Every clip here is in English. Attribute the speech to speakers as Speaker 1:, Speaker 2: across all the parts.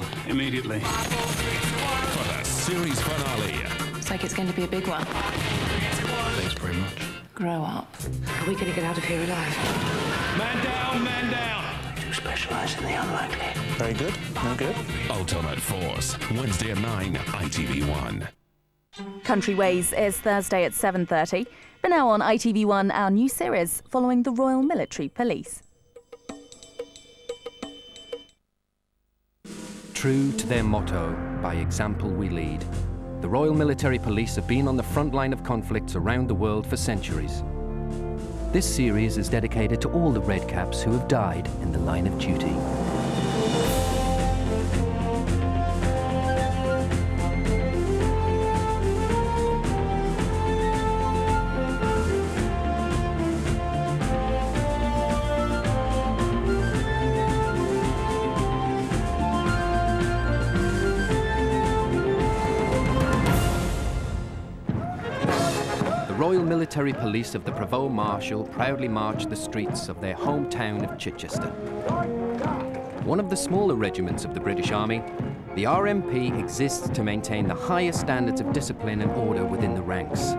Speaker 1: now, immediately.
Speaker 2: For the series finale.
Speaker 3: Looks like it's going to be a big one.
Speaker 1: Thanks very much.
Speaker 3: Grow up.
Speaker 4: Are we going to get out of here alive?
Speaker 1: Man down, man down!
Speaker 4: I do specialise in the unlikely.
Speaker 5: Very good, very good.
Speaker 2: Ultimate Force, Wednesday at 9, ITV1.
Speaker 6: Country Ways is Thursday at 7:30. But now on ITV1, our new series following the Royal Military Police.
Speaker 7: True to their motto, by example we lead, the Royal Military Police have been on the front line of conflicts around the world for centuries. This series is dedicated to all the Redcaps who have died in the line of duty. The Royal Military Police of the Provost Marshal proudly march the streets of their hometown of Chichester. One of the smaller regiments of the British Army, the RMP exists to maintain the highest standards of discipline and order within the ranks.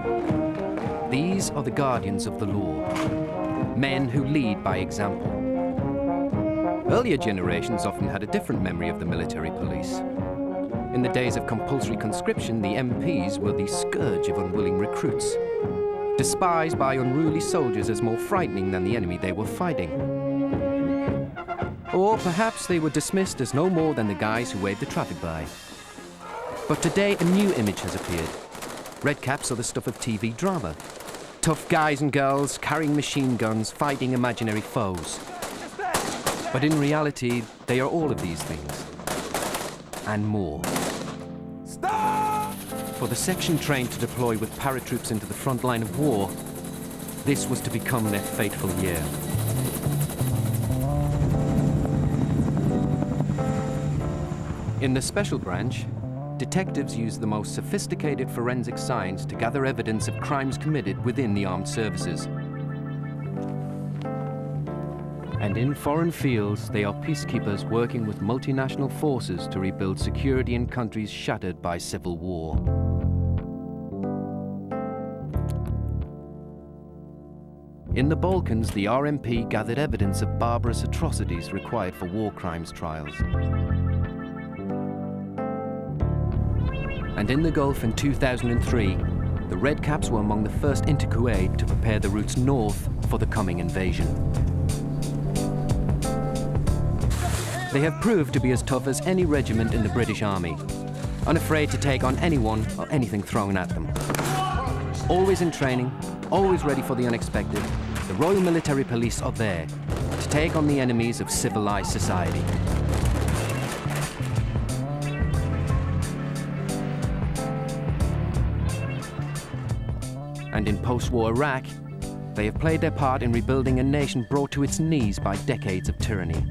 Speaker 7: These are the guardians of the law, men who lead by example. Earlier generations often had a different memory of the military police. In the days of compulsory conscription, the MPs were the scourge of unwilling recruits, despised by unruly soldiers as more frightening than the enemy they were fighting. Or perhaps they were dismissed as no more than the guys who waved the traffic by. But today a new image has appeared. Redcaps are the stuff of TV drama. Tough guys and girls carrying machine guns, fighting imaginary foes. But in reality, they are all of these things. And more. Stop! For the section trained to deploy with paratroops into the front line of war, this was to become their fateful year. In the Special Branch, detectives use the most sophisticated forensic science to gather evidence of crimes committed within the armed services. And in foreign fields, they are peacekeepers working with multinational forces to rebuild security in countries shattered by civil war. In the Balkans, the RMP gathered evidence of barbarous atrocities required for war crimes trials. And in the Gulf in 2003, the Redcaps were among the first interquade to prepare the routes north for the coming invasion. They have proved to be as tough as any regiment in the British Army, unafraid to take on anyone or anything thrown at them. Always in training, always ready for the unexpected, the Royal Military Police are there to take on the enemies of civilized society. And in post-war Iraq, they have played their part in rebuilding a nation brought to its knees by decades of tyranny.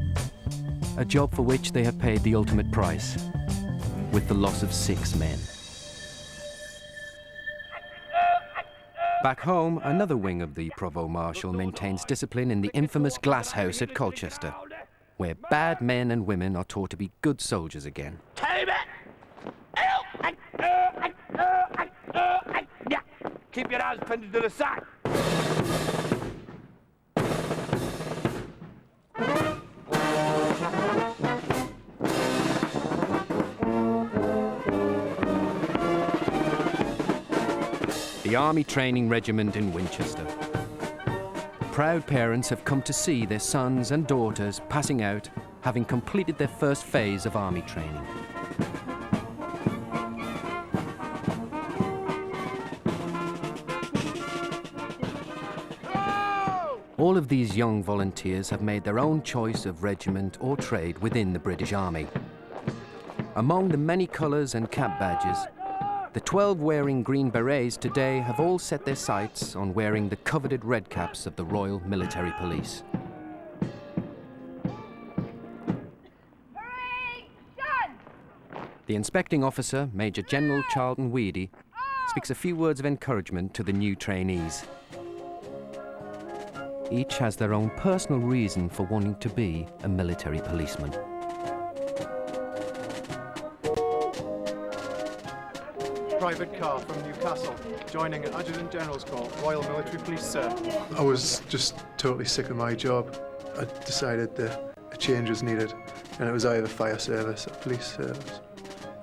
Speaker 7: A job for which they have paid the ultimate price, with the loss of 6 men. Back home, another wing of the Provost Marshal maintains discipline in the infamous Glass House at Colchester, where bad men and women are taught to be good soldiers again.
Speaker 8: Keep your eyes pinned to the side.
Speaker 7: The Army Training Regiment in Winchester. Proud parents have come to see their sons and daughters passing out, having completed their first phase of Army training. All of these young volunteers have made their own choice of regiment or trade within the British Army. Among the many colours and cap badges, the 12 wearing green berets today have all set their sights on wearing the coveted red caps of the Royal Military Police. The inspecting officer, Major General Charlton Weedy, speaks a few words of encouragement to the new trainees. Each has their own personal reason for wanting to be a military policeman.
Speaker 5: private car from Newcastle, joining an Adjutant General's Corps, Royal Military Police, sir.
Speaker 9: I was just totally sick of my job. I decided that a change was needed, and it was either fire service or police service,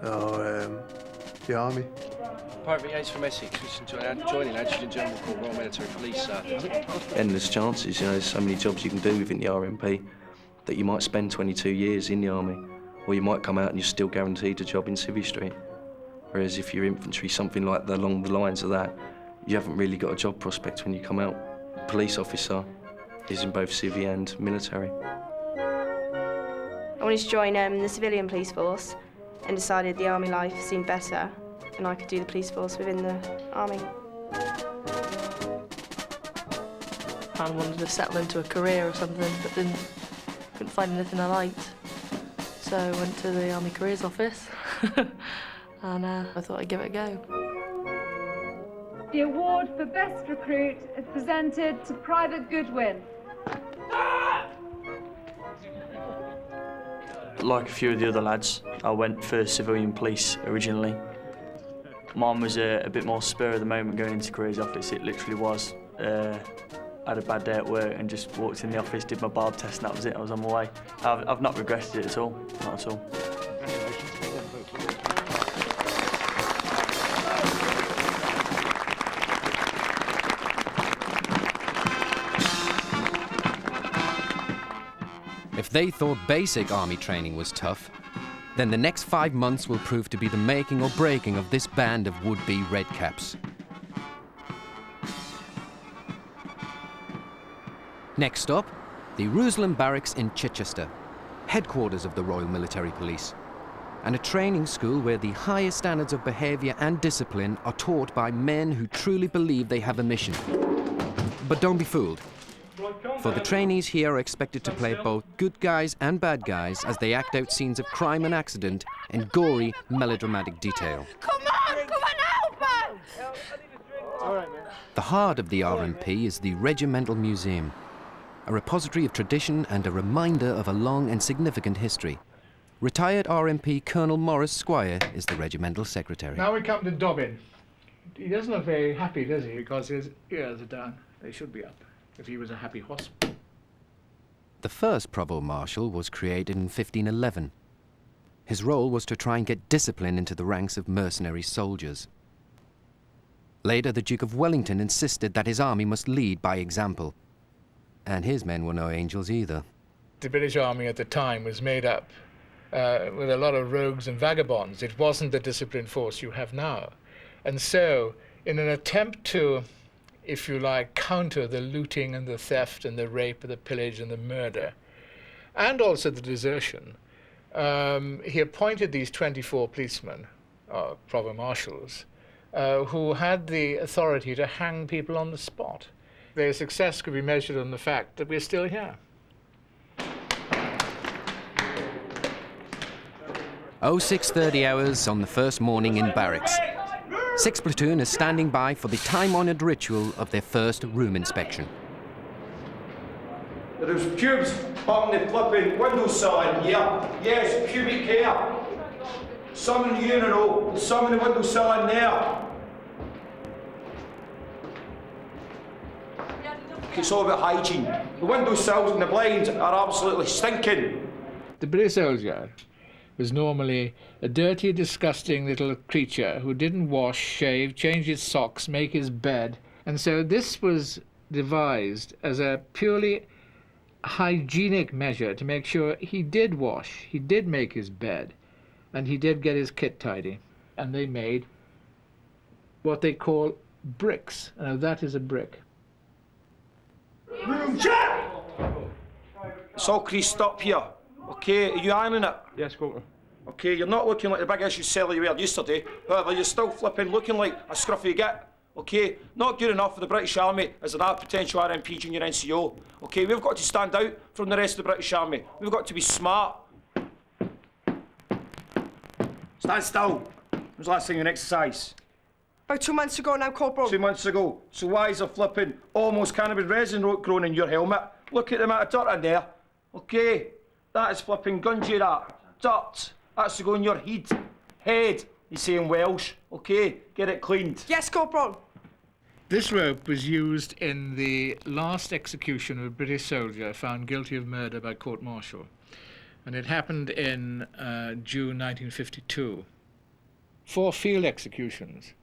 Speaker 9: or the army.
Speaker 10: Private Yates from Essex, joining Adjutant General Corps, Royal Military Police, sir. Endless chances, you know, there's so many jobs you can do within the RMP that you might spend 22 years in the army, or you might come out and you're still guaranteed a job in Civvy Street. Whereas if you're infantry, something like along the lines of that, you haven't really got a job prospect when you come out. Police officer is in both civvy and military.
Speaker 11: I wanted to join the civilian police force and decided the army life seemed better and I could do the police force within the army.
Speaker 12: I wanted to settle into a career or something, but then couldn't find anything I liked. So I went to the Army Careers Office and I thought I'd give it a go.
Speaker 13: The award for Best Recruit is presented to Private Goodwin.
Speaker 14: Like a few of the other lads, I went for civilian police originally. Mine was a bit more spur of the moment going into Careers Office. It literally was. I had a bad day at work and just walked in the office, did my barb test, and that was it. I was on my way. I've not regretted it at all, not at all.
Speaker 7: If they thought basic army training was tough, then the next 5 months will prove to be the making or breaking of this band of would-be Redcaps. Next up, the Jerusalem Barracks in Chichester, headquarters of the Royal Military Police, and a training school where the highest standards of behaviour and discipline are taught by men who truly believe they have a mission. But don't be fooled, for the trainees here are expected to play both good guys and bad guys as they act out scenes of crime and accident in gory, melodramatic detail.
Speaker 13: Come on, help us!
Speaker 5: All right, man.
Speaker 7: The heart of the RMP is the Regimental Museum, a repository of tradition and a reminder of a long and significant history. Retired RMP Colonel Morris Squire is the regimental secretary.
Speaker 15: Now we come to Dobbin. He doesn't look very happy, does he? Because his ears are down. They should be up, if he was a happy horse.
Speaker 7: The first Provost Marshal was created in 1511. His role was to try and get discipline into the ranks of mercenary soldiers. Later, the Duke of Wellington insisted that his army must lead by example. And his men were no angels either.
Speaker 15: The British Army at the time was made up with a lot of rogues and vagabonds. It wasn't the disciplined force you have now. And so, in an attempt to, if you like, counter the looting and the theft and the rape and the pillage and the murder, and also the desertion, he appointed these 24 policemen, provost marshals, who had the authority to hang people on the spot. Their success could be measured on the fact that we're still here.
Speaker 7: 0630 hours on the first morning in barracks. 6th Platoon is standing by for the time-honoured ritual of their first room inspection.
Speaker 8: There's pubes on the flipping windowsill in here. Yes, pubic hair. Some in the urinal, some in the windowsill in there. It's all about hygiene. The windowsills and the blinds are absolutely stinking.
Speaker 15: The British soldier was normally a dirty, disgusting little creature who didn't wash, shave, change his socks, make his bed. And so this was devised as a purely hygienic measure to make sure he did wash, he did make his bed, and he did get his kit tidy. And they made what they call bricks. Now that is a brick.
Speaker 8: Room check! It's all creased up here. Okay, are you ironing it?
Speaker 10: Yes, Quilter.
Speaker 8: Okay, you're not looking like the big issue seller you were yesterday. However, you're still flipping looking like a scruffy git. Okay, not good enough for the British Army as an potential RMP junior NCO. Okay, we've got to stand out from the rest of the British Army. We've got to be smart. Stand still. When was the last time you exercised?
Speaker 16: About 2 months ago now, Corporal.
Speaker 8: 2 months ago. So why is there flipping almost cannabis resin grown in your helmet? Look at the amount of dirt in there. Okay, that is flipping gungy, that. Dirt. That's to go in your head. He's saying Welsh. OK, get it cleaned.
Speaker 16: Yes, Corporal.
Speaker 15: This rope was used in the last execution of a British soldier found guilty of murder by court-martial. And it happened in June 1952. 4 field executions.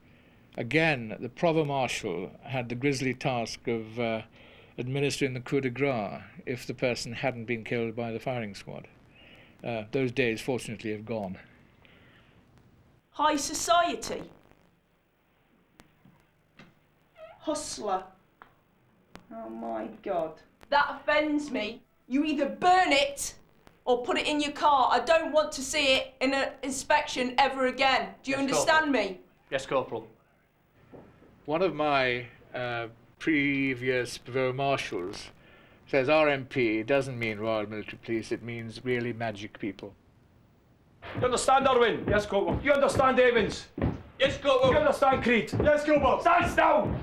Speaker 15: Again, the Provost Marshal had the grisly task of administering the coup de grace if the person hadn't been killed by the firing squad. Those days, fortunately, have gone.
Speaker 17: High society. Hustler. Oh my God. That offends me. You either burn it or put it in your car. I don't want to see it in an inspection ever again. Do you understand me?
Speaker 14: Yes, Corporal.
Speaker 15: One of my previous Provost Marshals says RMP doesn't mean Royal Military Police, it means really magic people.
Speaker 8: You understand, Irwin? Yes, Corporal. You understand, Evans? Yes, Corporal. You understand, Creed? Yes, Corporal. Stand still!